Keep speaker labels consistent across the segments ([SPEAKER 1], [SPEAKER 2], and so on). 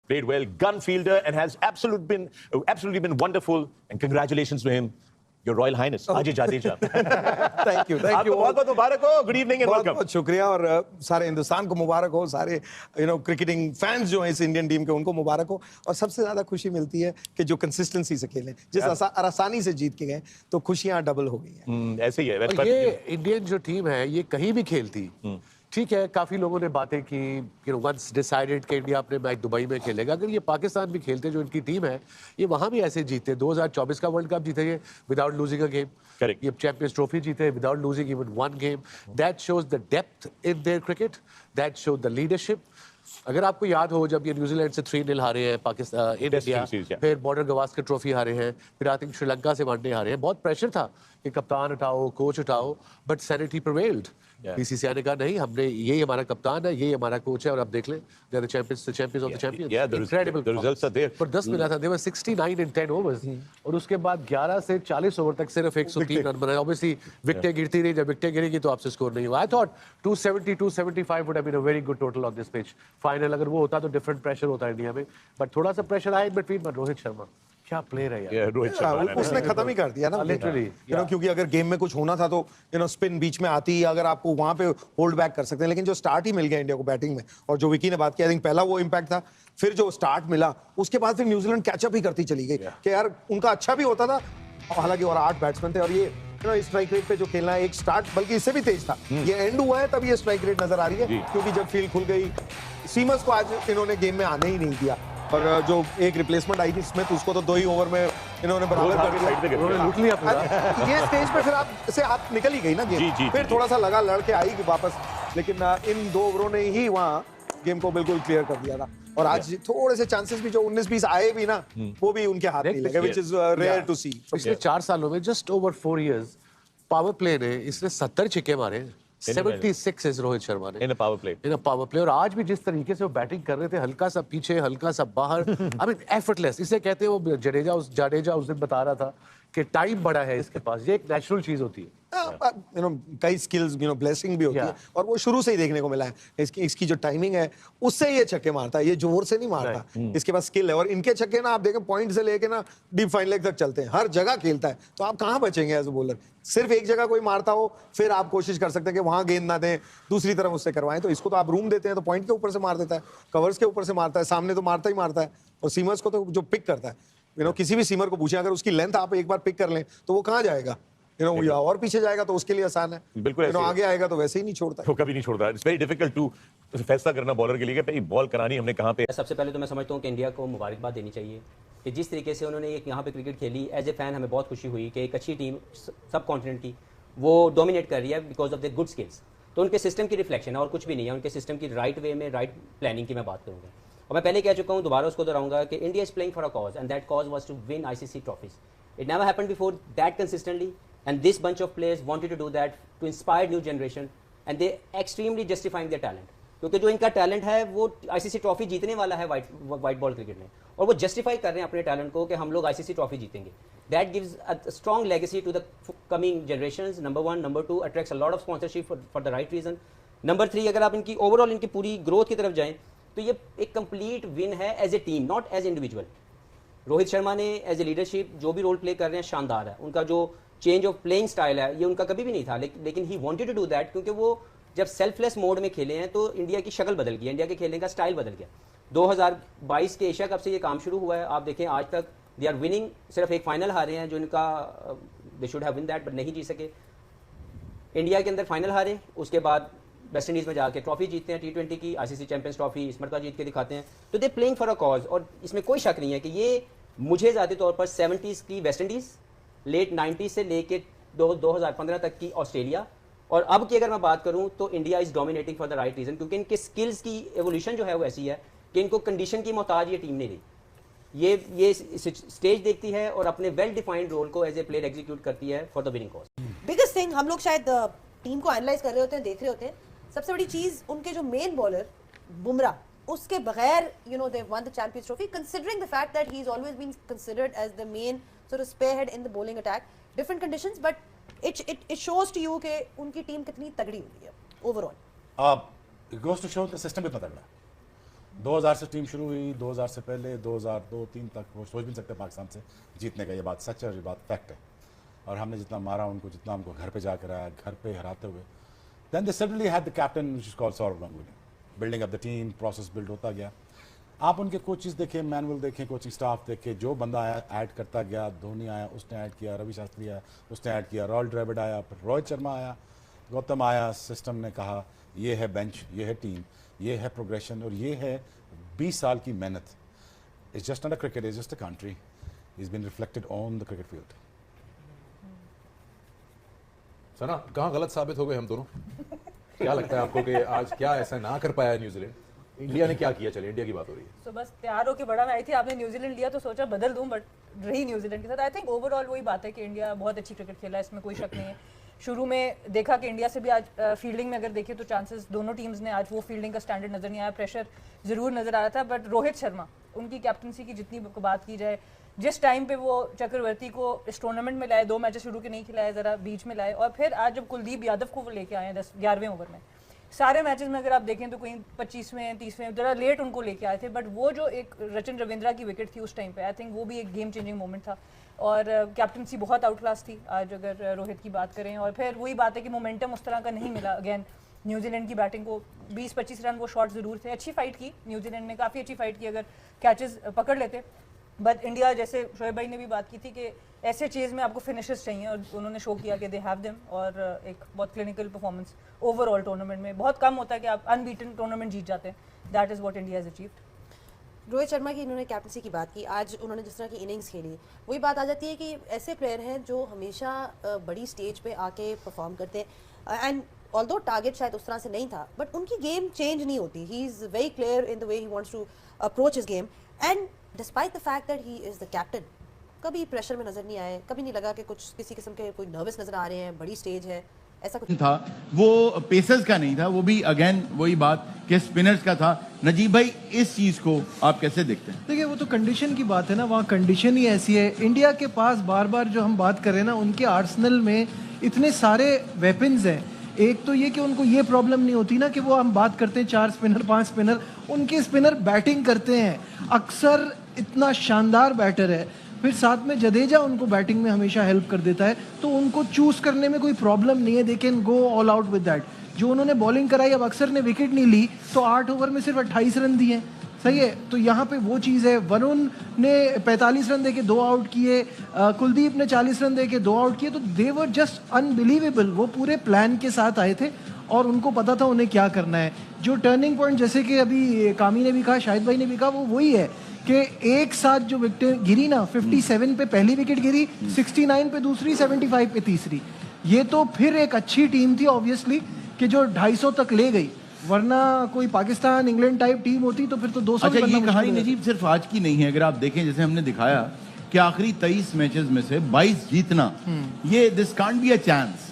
[SPEAKER 1] played well, gun fielder, and has absolutely been wonderful. And congratulations to him, Your Royal Highness, Ajay Jadeja.
[SPEAKER 2] Thank you
[SPEAKER 1] आपको बहुत-बहुत मुबारक हो. Good evening and welcome.
[SPEAKER 2] बहुत शुक्रिया और सारे हिंदुस्तान को मुबारक हो, सारे क्रिकेटिंग फैंस जो हैं इस इंडियन टीम के उनको मुबारक हो. और सबसे ज्यादा खुशी मिलती है कि जो कंसिस्टेंसी से खेलें, जिस आसानी से जीत के गए, तो खुशियां डबल हो गई हैं.
[SPEAKER 1] ऐसे ही है.
[SPEAKER 3] और ये इंडियन जो टीम है ये कहीं भी खेलती, ठीक है, काफी लोगों ने बातें की, वंस डिसाइडेड कि इंडिया अपने मैच दुबई में खेलेगा. अगर ये पाकिस्तान भी खेलते, जो इनकी टीम है, ये वहां भी ऐसे जीते. 2024 का वर्ल्ड कप जीते ये without losing a game.
[SPEAKER 1] Correct.
[SPEAKER 3] ये चैंपियंस ट्रॉफी जीते without losing even one game. That shows the depth in their cricket, that shows the leadership. अगर आपको याद हो, जब ये न्यूजीलैंड से 3-0 हारे हैं पाकिस्तान इंडिया, फिर बॉर्डर गवास्कर ट्रॉफी हारे हैं, फिर आई थिंक श्रीलंका से वनडे हारे हैं. बहुत प्रेशर था कि कप्तान हटाओ, कोच हटाओ, बट सैनिटी प्रिवेल्ड. बीसीसीआई ने कहा नहीं, हमने यही हमारा कप्तान है, यही हमारा कोच है, और अब देख लें, they are the champions of the champions.
[SPEAKER 1] Incredible. The results are there.
[SPEAKER 3] पर 10 मिला था, दे वर 69 in 10 ओवर्स, और उसके बाद 11 से 40 ओवर तक सिर्फ 103 रन बनाए. ऑब्वियसली विकेटें गिरती रही, जब विकेटें गिरेगी तो आपसे स्कोर नहीं हुआ. I thought 270 275 would have been a very good total on this pitch. Final अगर वो होता तो डिफरेंट प्रेशर होता है इंडिया में, बट थोड़ा सा प्रेशर आया in between. But Rohit Sharma क्या प्लेयर है यार.
[SPEAKER 1] रोहित शर्मा
[SPEAKER 2] उसने खत्म ही कर दिया ना
[SPEAKER 3] लिटरली.
[SPEAKER 2] क्योंकि अगर गेम में कुछ होना था तो स्पिन बीच में आती, अगर आपको वहां पे होल्ड बैक कर सकते हैं. लेकिन जो स्टार्ट ही मिल गया इंडिया को बैटिंग में, और जो विकी ने बात की, आई थिंक पहला वो इम्पैक्ट था. फिर जो स्टार्ट मिला, उसके बाद फिर न्यूजीलैंड कैचअप ही करती चली गई कि यार उनका अच्छा भी होता था. हालांकि और 8 बैट्समैन थे, और ये स्ट्राइक रेट पे जो खेलना है, एक स्टार्ट बल्कि इससे भी तेज था. ये एंड हुआ है तब ये स्ट्राइक रेट नजर आ रही है, क्योंकि जब फील्ड खुल गई, सीमर्स को आज इन्होंने गेम में आने ही नहीं दिया. और जो एक रिप्लेसमेंट आई थी स्मिथ, उसको तो 2 ही ओवर में इन्होंने बराबर कर दिया.
[SPEAKER 3] लूट लिया पूरा.
[SPEAKER 2] ये स्टेज पे फिर आप से हाथ निकल ही गई ना गेम. फिर थोड़ा सा लगा, लड़के आई वापस, लेकिन इन 2 ओवरों ने ही वहाँ गेम को बिल्कुल क्लियर कर दिया था. और आज थोड़े से चांसेस भी जो 19-20 आए भी ना, वो भी उनके हाथ नहीं लगे, व्हिच इज रेयर टू सी.
[SPEAKER 3] पिछले 4 सालों में, just over 4 years, power play ने इसने 70 छक्के मारे. 76 इज रोहित शर्मा ने
[SPEAKER 1] इन अ पावर प्ले.
[SPEAKER 3] और आज भी जिस तरीके से वो बैटिंग कर रहे थे, हल्का सा पीछे, हल्का सा बाहर, आई मीन एफर्टलेस. इसे कहते हैं, वो जाडेजा उस दिन बता रहा था कि टाइम बड़ा है इसके पास. ये एक नेचुरल चीज होती है.
[SPEAKER 2] कई स्किल्स ब्लेसिंग भी होती है, और वो शुरू से ही देखने को मिला है. इसकी जो टाइमिंग है, उससे ये छक्के मारता है, ये जोर से नहीं मारता. इसके पास स्किल है. और इनके छक्के ना आप देखें, पॉइंट से लेके ना डीप फाइन लेग तक चलते हैं, हर जगह खेलता है. तो आप कहां बचेंगे एज अ बॉलर. सिर्फ एक जगह कोई मारता हो, फिर आप कोशिश कर सकते हैं कि वहां गेंद ना दें, दूसरी तरफ उससे करवाएं. तो इसको तो आप रूम देते हैं, तो पॉइंट के ऊपर से मार देता है, कवर्स के ऊपर से मारता है, सामने तो मारता ही मारता है. और सीमर्स को तो जो पिक करता है, किसी भी सीमर को पूछें, अगर उसकी लेंथ आप एक बार पिक कर लें, तो वो कहां जाएगा. या और पीछे जाएगा तो उसके लिए आसान है.
[SPEAKER 1] बिल्कुल
[SPEAKER 2] आगे आएगा तो वैसे ही नहीं छोड़ता.
[SPEAKER 1] वो कभी नहीं छोड़ता. इट्स वेरी डिफिकल्ट टू फैसला करना बॉलर के लिए कि बॉल करानी हमने कहां पे.
[SPEAKER 4] सबसे पहले तो मैं समझता हूं कि इंडिया को मुबारकबाद देनी चाहिए कि जिस तरीके से उन्होंने यहाँ पे क्रिकेट खेली. एज ए फैन हमें बहुत खुशी हुई कि एक अच्छी टीम सब कॉन्टिनेंट की वो डोमिनेट कर रही है because of the good skills. तो उनके सिस्टम की रिफ्लेक्शन है और कुछ भी नहीं है. उनके सिस्टम की राइट वे में राइट प्लानिंग की मैं बात करूँगा. और मैं पहले कह चुका हूँ, दोबारा उसको दोहराऊंगा कि India is playing for a cause, and that cause was to win ICC trophies. It never happened before that consistently, and this bunch of players wanted to do that to inspire new generation, and they extremely justifying their talent. क्योंकि जो इनका talent है वो ICC trophy जीतने वाला है white ball cricket में, और वो जस्टिफाई कर रहे हैं अपने टैलेंट को कि हम लोग आईसीसी ट्रॉफी जीतेंगे. That gives a strong legacy to the coming generations. Number 1. Number 2, attracts a lot of sponsorship for the right reason. Number 3, अगर आप इनकी ओवरऑल इनकी पूरी ग्रोथ की तरफ जाएं, तो ये एक कंप्लीट विन है as a team, not as individual. Rohit Sharma ने एज ए लीडरशिप जो भी रोल प्ले कर रहे हैं शानदार है. उनका जो चेंज ऑफ प्लेइंग स्टाइल है, ये उनका कभी भी नहीं था, लेकिन he wanted to do that, क्योंकि वो जब सेल्फलेस मोड में खेले हैं तो इंडिया की शक्ल बदल गई, इंडिया के खेलने का स्टाइल बदल गया. 2022 के एशिया कप से ये काम शुरू हुआ है. आप देखें आज तक दे आर विनिंग. सिर्फ एक फाइनल हारे हैं जो इनका they should have win that, but नहीं जीत सके. इंडिया के अंदर फाइनल हारे, उसके बाद वेस्ट इंडीज में जाके ट्रॉफी जीतते हैं T20 की, आईसीसी चैंपियंस ट्रॉफी इस मरतबा जीत के दिखाते हैं. तो they playing for a cause, और इसमें कोई शक नहीं है कि ये मुझे ज़ाती तौर पर 70s की वेस्ट इंडीज़, लेट 90s से लेके 2015 तक की ऑस्ट्रेलिया, और अब की अगर मैं बात करूं तो India is dominating for the right reason, क्योंकि इनके स्किल्स की एवोल्यूशन जो है वो ऐसी है कि इनको कंडीशन की मोहताज ये टीम नहीं रही. ये स्टेज देखती है और अपने वेल डिफाइंड रोल को एज ए प्लेयर एग्जीक्यूट करती है for the winning cause.
[SPEAKER 5] Biggest thing, हम लोग शायद टीम को एनालाइज कर रहे होते हैं, देख रहे होते हैं, सबसे बड़ी चीज उनके जो मेन बॉलर बुमराह, उसके बगैर they won the Champions Trophy, considering the fact that he's always been considered as the main sort of spearhead in the bowling attack. Different conditions, but it shows to you कि उनकी team कितनी तगड़ी हुई है overall.
[SPEAKER 6] It goes to show the system इतना तगड़ा. 2000 से team शुरू हुई, 2000 से पहले 2002-3 तक वो सोच भी नहीं सकते पाकिस्तान से जीतने का। ये बात सच है और ये बात फैक्ट है। और हमने जितना मारा उनको, जितना हमको घर पे जाकर आया, घर पे हराते हुए, then they suddenly had the captain which is called Saurav Ganguly, building up the team, process build होता गया। आप उनके कोचेस देखें, मैनुअल देखें, कोचिंग स्टाफ देखें, जो बंदा आया ऐड करता गया। धोनी आया, उसने ऐड किया, रवि शास्त्री आया, उसने ऐड किया, राहुल द्रविड़ आया, फिर रोहित शर्मा आया, गौतम आया। सिस्टम ने कहा ये है बेंच, ये है टीम, ये है प्रोग्रेशन और ये है 20 साल की मेहनत। It's just not a cricket, it's just a country, is been reflected on the cricket field.
[SPEAKER 7] Sana, कहाँ गलत साबित हो गए हम दोनों? क्या लगता है आपको कि आज क्या ऐसा ना कर पाया न्यूजीलैंड? इंडिया ने क्या किया? चलिए इंडिया की बात हो रही है।
[SPEAKER 8] तो बस तैयार होके बड़ा मैं आई थी, आपने न्यूजीलैंड लिया तो सोचा बदल दूं, बट रही न्यूजीलैंड के साथ। आई थिंक ओवरऑल वही बात है कि इंडिया बहुत अच्छी क्रिकेट खेला है, इसमें कोई शक नहीं है। शुरू में देखा कि इंडिया से भी आज फील्डिंग में अगर देखें तो चांसेस दोनों टीम्स ने आज वो फील्डिंग का स्टैंडर्ड नजर नहीं आया, प्रेशर जरूर नजर आ रहा था। बट रोहित शर्मा, उनकी कैप्टनसी की जितनी बात की जाए, जिस टाइम पे वो चक्रवर्ती को इस टूर्नामेंट में लाए, 2 मैचेस शुरू के नहीं खिलाए, जरा बीच में लाए, और फिर आज जब कुलदीप यादव को वो लेके आए हैं 11वें ओवर में, सारे मैचेस में अगर आप देखें तो कोई 25वें 30वें जरा लेट उनको लेके आए थे। बट वो जो एक रचिन रविंद्रा की विकेट थी उस टाइम पे, आई थिंक वो भी एक गेम चेंजिंग मोमेंट था। और कैप्टनसी बहुत आउट क्लास थी आज अगर रोहित की बात करें। और फिर वही बात है कि मोमेंटम उस तरह का नहीं मिला अगेन न्यूजीलैंड की बैटिंग को। 20-25 रन वो शॉट ज़रूर थे, अच्छी फाइट की न्यूजीलैंड ने, काफ़ी अच्छी फाइट की अगर कैचेस पकड़ लेते। बट इंडिया, जैसे शोएब भाई ने भी बात की थी कि ऐसे चेज में आपको फिनिशर्स चाहिए, और उन्होंने शो किया कि दे हैव देम। और एक बहुत क्लिनिकल परफॉर्मेंस ओवरऑल टूर्नामेंट में। बहुत कम होता है कि आप अनबीटन टूर्नामेंट जीत जाते हैं, that is what India has achieved.
[SPEAKER 5] Rohit Sharma की इन्होंने कैप्टनसी की बात की, आज उन्होंने जिस तरह की इनिंग्स खेली, वही बात आ जाती है कि ऐसे प्लेयर हैं जो हमेशा बड़ी स्टेज पे आके परफॉर्म करते हैं। एंड ऑल्दो टारगेट शायद उस तरह से नहीं था, बट उनकी गेम चेंज नहीं होती। He is very clear in the way he wants to approach his game, and despite the fact that he is the captain, कभी प्रेशर में नजर नहीं आए, कभी नहीं लगा कि कुछ किसी किस्म के कोई नर्वस नजर आ रहे हैं, बड़ी स्टेज है, ऐसा कुछ
[SPEAKER 9] था। वो पेसर्स का नहीं था, वो भी अगेन वही बात कि स्पिनर्स का था। नजीब भाई, इस चीज को आप कैसे देखते हैं?
[SPEAKER 10] देखिए, वो तो कंडीशन की बात है ना, वहाँ कंडीशन ही ऐसी है। इंडिया के पास बार बार जो हम बात कर रहे हैं ना, उनके आर्सेनल में इतने सारे वेपन्स हैं। एक तो ये कि उनको ये प्रॉब्लम नहीं होती ना कि वो हम बात करते हैं 4 स्पिनर 5 स्पिनर, उनके स्पिनर बैटिंग करते हैं, अक्सर इतना शानदार बैटर है। फिर साथ में जडेजा उनको बैटिंग में हमेशा हेल्प कर देता है, तो उनको चूज करने में कोई प्रॉब्लम नहीं है। They can go all out with that. जो उन्होंने बॉलिंग कराई, अब अक्सर ने विकेट नहीं ली तो 8 ओवर में सिर्फ 28 रन दिए, सही है। तो यहाँ पे वो चीज़ है। वरुण ने 45 रन देके 2 आउट किए, कुलदीप ने 40 रन देके 2 आउट किए, तो दे वर जस्ट अनबिलीवेबल। वो पूरे प्लान के साथ आए थे और उनको पता था उन्हें क्या करना है। जो टर्निंग पॉइंट, जैसे कि अभी कामी ने भी कहा, शाहिद भाई ने भी कहा, वो वही है कि एक साथ जो विकेट गिरी ना, 57 पे पहली विकेट गिरी, 69 पे दूसरी, 75 पे तीसरी, ये तो फिर एक अच्छी टीम थी ऑब्वियसली कि जो 250 तक ले गई। वरना कोई पाकिस्तान इंग्लैंड टाइप टीम होती तो फिर तो 200।
[SPEAKER 9] अच्छा, ये कहानी नजीब सिर्फ आज की नहीं है। अगर आप देखें, जैसे हमने दिखाया कि आखिरी 23 मैचेस में से 22 जीतना, ये this can't be a chance.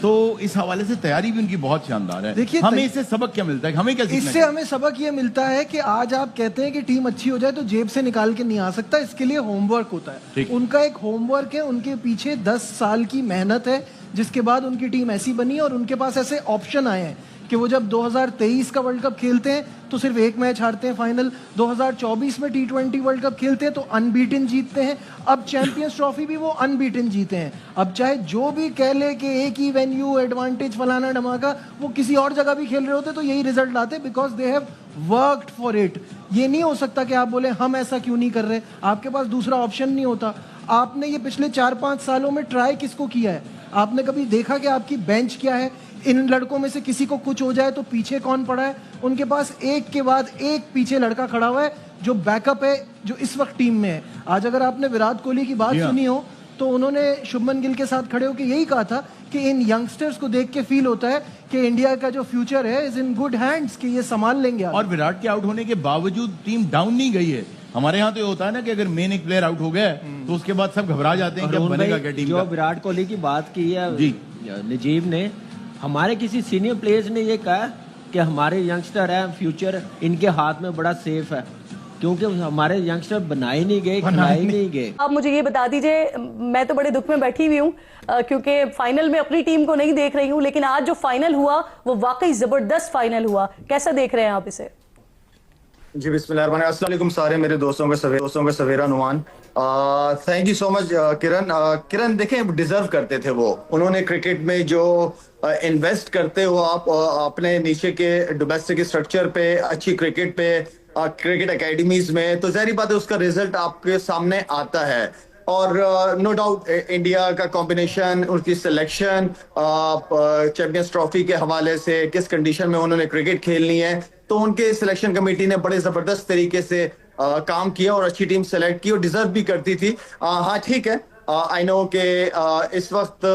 [SPEAKER 9] तो इस हवाले से तैयारी भी उनकी बहुत शानदार है।
[SPEAKER 10] देखिए,
[SPEAKER 9] हमें इससे सबक क्या मिलता है? हमें क्या सीखना
[SPEAKER 10] इससे हमें सबक ये मिलता है कि आज आप कहते हैं कि टीम अच्छी हो जाए तो जेब से निकाल के नहीं आ सकता, इसके लिए होमवर्क होता है। उनका एक होमवर्क है, उनके पीछे 10 साल की मेहनत है, जिसके बाद उनकी टीम ऐसी बनी और उनके पास ऐसे ऑप्शन आए हैं कि वो जब 2023 का वर्ल्ड कप खेलते हैं तो सिर्फ 1 मैच हारते हैं फाइनल, 2024 में T20 वर्ल्ड कप खेलते हैं तो अनबीटन जीतते हैं, अब चैंपियंस ट्रॉफी भी वो अनबीटन जीते हैं। अब चाहे जो भी कह ले कि एक ही वेन्यू एडवांटेज फलाना धमाका, वो किसी और जगह भी खेल रहे होते तो यही रिजल्ट आते, because they have worked for it. ये नहीं हो सकता कि आप बोले हम ऐसा क्यों नहीं कर रहे, आपके पास दूसरा ऑप्शन नहीं होता। आपने ये पिछले 4-5 सालों में ट्राई किसको किया है? आपने कभी देखा कि आपकी बेंच क्या है? इन लड़कों में से किसी को कुछ हो जाए तो पीछे कौन पड़ा है? उनके पास एक के बाद एक पीछे लड़का खड़ा हुआ है जो बैकअप है, जो इस वक्त टीम में है। आज अगर आपने विराट कोहली की बात सुनी हो तो उन्होंने शुभमन गिल के साथ खड़े होकर यही कहा था कि इन यंगस्टर्स को देख के फील होता है कि इंडिया का जो फ्यूचर है इज इन गुड हैंड्स, कि ये संभाल लेंगे।
[SPEAKER 9] और विराट के आउट होने के बावजूद टीम डाउन नहीं गई है। हमारे यहाँ तो ये होता है ना कि अगर मेन एक प्लेयर आउट हो गया तो उसके बाद सब घबरा जाते हैं कि अब बनेगा क्या टीम
[SPEAKER 11] जो
[SPEAKER 9] का।
[SPEAKER 11] विराट कोहली की बात की है जी नजीब ने, हमारे किसी सीनियर प्लेयर्स ने ये कहा कि हमारे यंगस्टर हैं, फ्यूचर इनके हाथ में बड़ा सेफ है, क्योंकि हमारे यंगस्टर बनाए नहीं गए, खिलाए नहीं गए।
[SPEAKER 12] आप मुझे ये बता दीजिए, मैं तो बड़े दुख में बैठी हुई हूँ क्योंकि फाइनल में अपनी टीम को नहीं देख रही हूँ, लेकिन आज जो फाइनल हुआ वो वाकई जबरदस्त फाइनल हुआ। कैसा देख रहे हैं आप इसे?
[SPEAKER 13] जी बिस्मिल्लाहिर्रहमानिर्रहीम। अस्सलाम वालेकुम सारे मेरे दोस्तों का सवेरा नुमान। थैंक यू सो मच किरण देखें डिजर्व करते थे वो, उन्होंने क्रिकेट में जो इन्वेस्ट करते हो आप अपने नीचे के डोमेस्टिक स्ट्रक्चर पे, अच्छी क्रिकेट पे, क्रिकेट एकेडमीज में, तो ज़ाहिर बात है उसका रिजल्ट आपके सामने आता है। और नो डाउट इंडिया का कॉम्बिनेशन, उनकी सिलेक्शन चैंपियंस ट्रॉफी के हवाले से किस कंडीशन में उन्होंने क्रिकेट खेलनी है, तो उनके सिलेक्शन कमेटी ने बड़े जबरदस्त तरीके से काम किया और अच्छी टीम सेलेक्ट की और डिजर्व भी करती थी। हाँ ठीक है, आई नो कि इस वक्त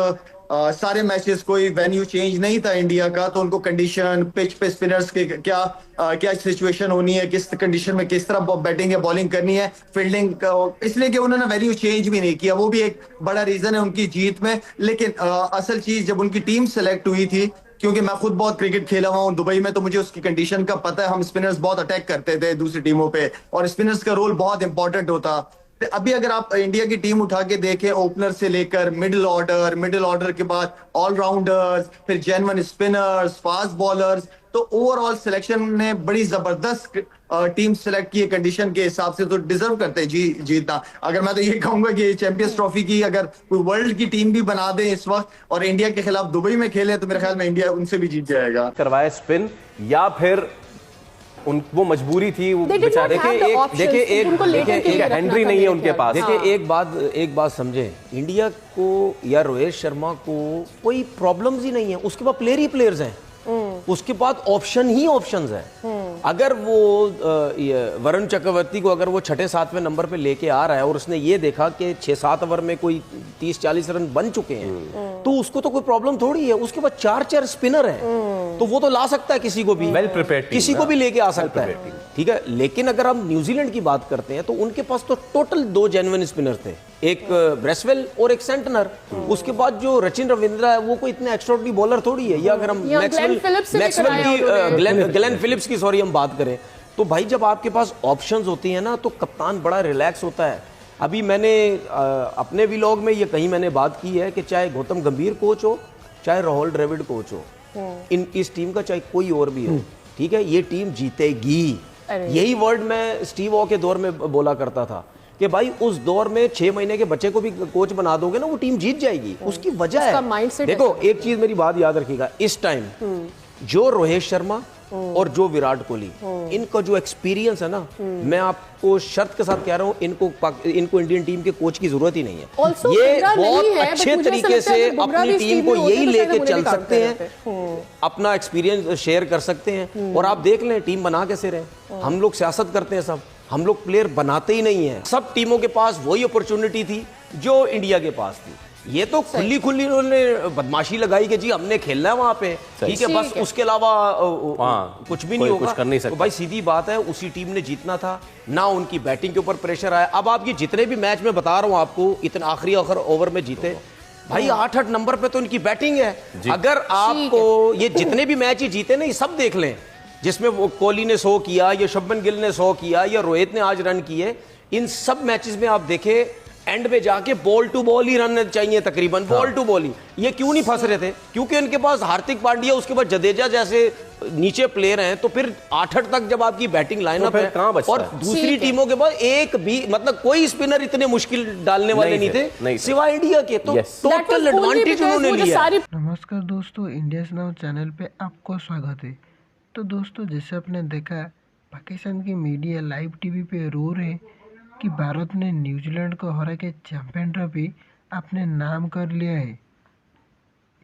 [SPEAKER 13] सारे मैचेस कोई वेन्यू चेंज नहीं था इंडिया का, तो उनको कंडीशन, पिच पे स्पिनर्स के क्या सिचुएशन होनी है, किस कंडीशन में किस तरह बैटिंग या बॉलिंग करनी है, फील्डिंग, इसलिए कि उन्होंने वेन्यू चेंज भी नहीं किया, वो भी एक बड़ा रीजन है उनकी जीत में। लेकिन असल चीज जब उनकी टीम सेलेक्ट हुई थी, क्योंकि मैं खुद बहुत क्रिकेट खेला हुआ हूँ दुबई में, तो मुझे उसकी कंडीशन का पता है। हम स्पिनर्स बहुत अटैक करते थे दूसरी टीमों पे और स्पिनर्स का रोल बहुत इंपॉर्टेंट होता। अभी अगर आप इंडिया की टीम उठा के देखें, ओपनर से लेकर मिडिल ऑर्डर के बाद ऑलराउंडर्स, फिर जेन्युइन स्पिनर्स, फास्ट बॉलर्स, तो ओवरऑल सिलेक्शन ने बड़ी जबरदस्त टीम सेलेक्ट की कंडीशन के हिसाब से, तो डिजर्व करते हैं जीतना। अगर मैं तो ये कहूंगा कि चैंपियंस ट्रॉफी की अगर कोई वर्ल्ड की टीम भी बना दे इस वक्त और इंडिया के खिलाफ दुबई में खेले, तो मेरे ख्याल में इंडिया उनसे भी जीत जाएगा।
[SPEAKER 14] करवाए स्पिन या फिर वो मजबूरी थी, वो बेचारे देखिए एक हेनरी नहीं है उनके पास। देखिए एक बात समझे, इंडिया को या रोहित शर्मा को कोई प्रॉब्लम्स ही नहीं है, उसके पास प्लेयर ही प्लेयर्स हैं, उसके बाद ऑप्शन ही ऑप्शंस है। अगर वो वरुण चक्रवर्ती को अगर वो 6-7वें नंबर पे लेके आ रहा है और उसने ये देखा कि 6-7 ओवर में कोई 30-40 रन बन चुके हैं, तो उसको तो कोई प्रॉब्लम थोड़ी है। उसके बाद 4 स्पिनर हैं, तो वो तो ला सकता है किसी को भी,
[SPEAKER 3] वेल प्रिपेयर्ड
[SPEAKER 14] किसी को भी लेके आ सकता है, ठीक है। लेकिन अगर हम न्यूजीलैंड की बात करते हैं, तो उनके पास तो टोटल 2 जेन्युइन स्पिनर थे, एक ब्रेसवेल और एक सेंटनर। उसके बाद जो रचिन रविंद्रा है वो कोई इतने एक्स्ट्राऑर्डिनरी बॉलर थोड़ी है। या अगर हम ग्लेन फिलिप्स की सॉरी हम बात करें, तो भाई जब आपके पास ऑप्शंस होती हैं ना, तो कप्तान बड़ा रिलैक्स होता है। अभी मैंने अपने व्लॉग में ये कहीं मैंने बात की है कि चाहे गौतम गंभीर कोच हो, चाहे राहुल द्रविड़ कोच हो, इस टीम का चाहे कोई और भी हो, ठीक है, ये टीम जीतेगी। यही वर्ड मैं स्टीव ऑ के दौर में बोला करता था कि भाई उस दौर में 6 महीने के बच्चे को भी कोच बना दोगे ना, वो टीम जीत जाएगी। उसकी वजह है, देखो एक चीज मेरी बात याद रखिएगा, इस टाइम जो रोहित शर्मा और जो विराट कोहली, इनका जो एक्सपीरियंस है ना, मैं आपको शर्त के साथ कह रहा हूं, इनको इंडियन टीम के कोच की जरूरत ही नहीं है। ये बहुत अच्छे तरीके से अपनी टीम को यही लेके चल सकते हैं, अपना एक्सपीरियंस शेयर कर सकते हैं। और आप देख लें टीम बना कैसे रहे। हम लोग सियासत करते हैं सब, हम लोग प्लेयर बनाते ही नहीं है। सब टीमों के पास वही अपॉर्चुनिटी थी जो इंडिया के पास थी। ये तो खुली उन्होंने बदमाशी लगाई कि जी हमने खेलना है वहां पे, ठीक है, बस उसके अलावा कुछ भी नहीं होगा, कुछ कर नहीं सकता। तो भाई सीधी बात है, उसी टीम ने जीतना था ना, उनकी बैटिंग के ऊपर प्रेशर आया। अब आप ये जितने भी मैच में बता रहा हूं आपको, इतने आखिरी ओवर में जीते भाई, 8-8 नंबर पे तो इनकी बैटिंग है। अगर आपको ये जितने भी मैच ही जीते ना, ये सब देख लें, जिसमें वो कोहली ने 100 किया, या शुभमन गिल ने 100 किया, या रोहित ने आज रन किए, इन सब मैचेस में आप देखें एंड में जाके बॉल टू बॉल ही रन चाहिए, तकरीबन बॉल टू बॉल ही। ये क्यों नहीं फंस रहे थे? क्योंकि इनके पास हार्दिक पांड्या, उसके बाद जडेजा जैसे नीचे प्लेयर हैं। तो फिर 8-8 तक जब आपकी बैटिंग लाइनअप है और दूसरी टीमों के पास एक भी मतलब कोई स्पिनर इतने मुश्किल डालने वाले नहीं थे सिवाय इंडिया के, तो टोटल एडवांटेज उन्होंने लिया।
[SPEAKER 10] नमस्कार दोस्तों, इंडिया नाउ चैनल पे आपको स्वागत है। तो दोस्तों, जैसे आपने देखा, पाकिस्तान की मीडिया लाइव टीवी पे रो रहे कि भारत ने न्यूजीलैंड को हरा के चैंपियन ट्रॉफी अपने नाम कर लिया है।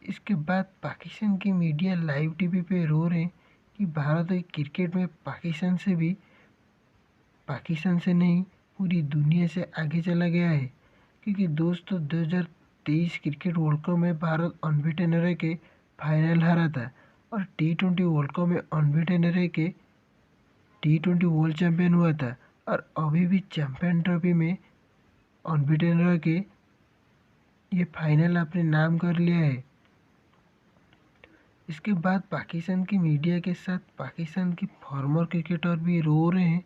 [SPEAKER 10] इसके बाद पाकिस्तान की मीडिया लाइव टीवी पे रो रहे कि भारत क्रिकेट में पाकिस्तान से नहीं पूरी दुनिया से आगे चला गया है। क्योंकि दोस्तों 2023 क्रिकेट वर्ल्ड कप में भारत अनबीटन रह के फाइनल हारा था और T20 वर्ल्ड कप में अनबीटन रह के T20 वर्ल्ड चैंपियन हुआ था और अभी भी चैंपियन ट्रॉफी में अनबीटन रह के ये फाइनल अपने नाम कर लिया है। इसके बाद पाकिस्तान की मीडिया के साथ पाकिस्तान की फॉर्मर क्रिकेटर भी रो रहे हैं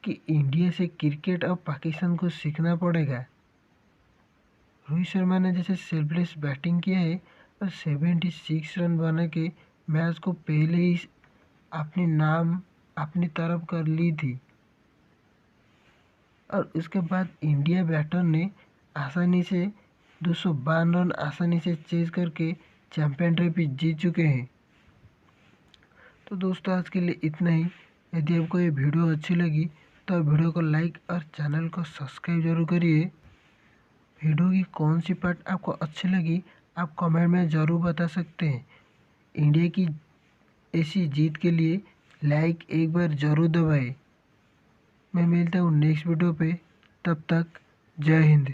[SPEAKER 10] कि इंडिया से क्रिकेट अब पाकिस्तान को सीखना पड़ेगा। रोहित शर्मा ने जैसे सेल्फलेस बैटिंग किया है और 76 रन बना के मैच को पहले ही अपने नाम अपनी तरफ कर ली थी और उसके बाद इंडिया बैटर ने आसानी से 252 रन आसानी से चेज करके चैंपियन ट्रॉफी जीत चुके हैं। तो दोस्तों आज के लिए इतना ही। यदि आपको ये वीडियो अच्छी लगी तो वीडियो को लाइक और चैनल को सब्सक्राइब जरूर करिए। वीडियो की कौन सी पार्ट आपको अच्छी लगी आप कमेंट में ज़रूर बता सकते हैं। इंडिया की ऐसी जीत के लिए लाइक एक बार ज़रूर दबाएं। मैं मिलता हूँ नेक्स्ट वीडियो पे, तब तक जय हिंद।